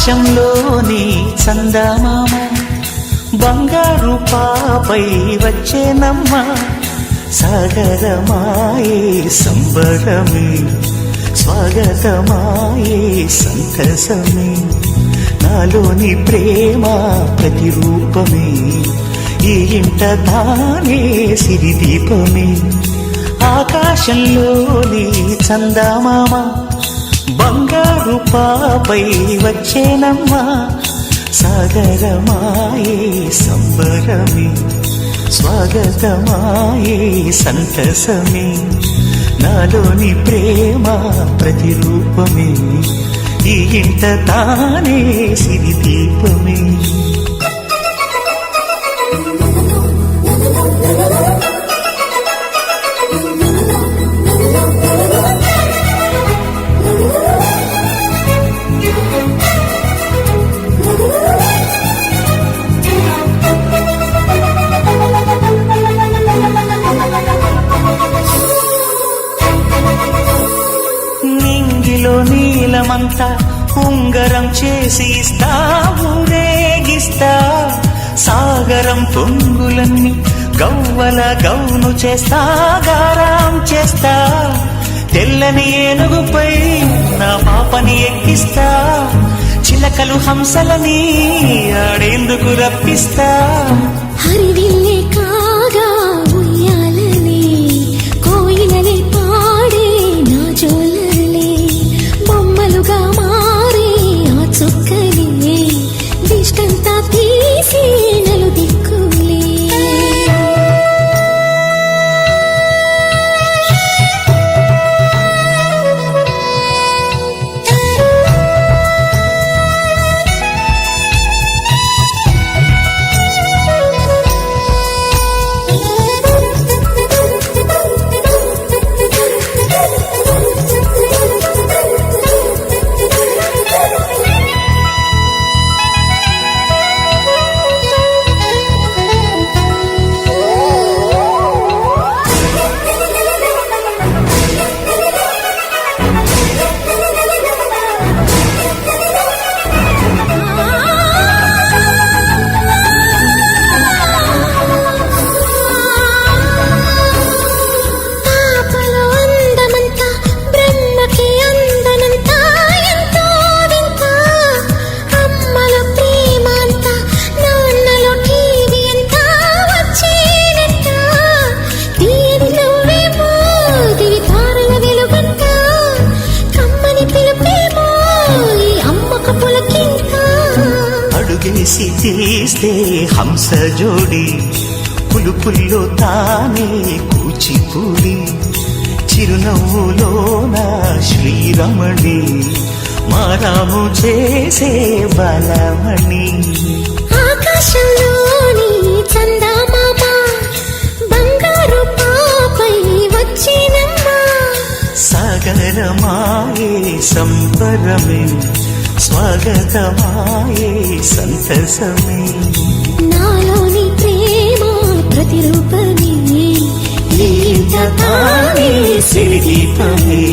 ఆకాశంలోని చందమామ బంగారు పాపై వచ్చేనమ్మ సాగరమాయే సంబరమే స్వాగతమాయే సంతసమే నాలోని ప్రేమ ప్రతిరూపమే ఈ ఇంట తానే సిరిదీపమే ఆకాశంలోని చందమామ బంగారు పాపై వచ్చేనమ్మా సాగరమాయే సంబరమే స్వాగతమాయే సంతసమే నాలోని ప్రేమ ప్రతిరూపమే ఈ ఇంట తానే సిరిదీపమే నీలమంతా ఉంగరం చేసి ఇస్తా ఊరేగిస్తా సాగరం పొంగులన్నీ గవ్వల గౌను చేస్తా గారం చేస్తా తెల్లని ఏనుగుపై నా పాపని ఎక్కిస్తా చిలకలు హంసలని ఆడేందుకు రప్పిస్తా హరివిల్లే కాగా ఉయ్యాలనే కోయిలనే పాడే నా జోలలే బొమ్మలుగా మారే ఆ చుక్కలే దిష్టంతా తీసి నలు దిక్కులే అడుగేసి తీస్తే హంస జోడి పులుపుల్లో తానే కూచిపూడి చిరునవ్వులోన శ్రీరమణి మారాము చేసే బలమణి ఆకాశంలోని చందమామ బంగారు పాపై వచ్చినమ్మా సాగరమాయే సంబరమే స్వాగతమాయే సంతసమే నాలోని ప్రేమ ప్రతిరూపమే ఈ ఇంట తానే సిరిదీపమే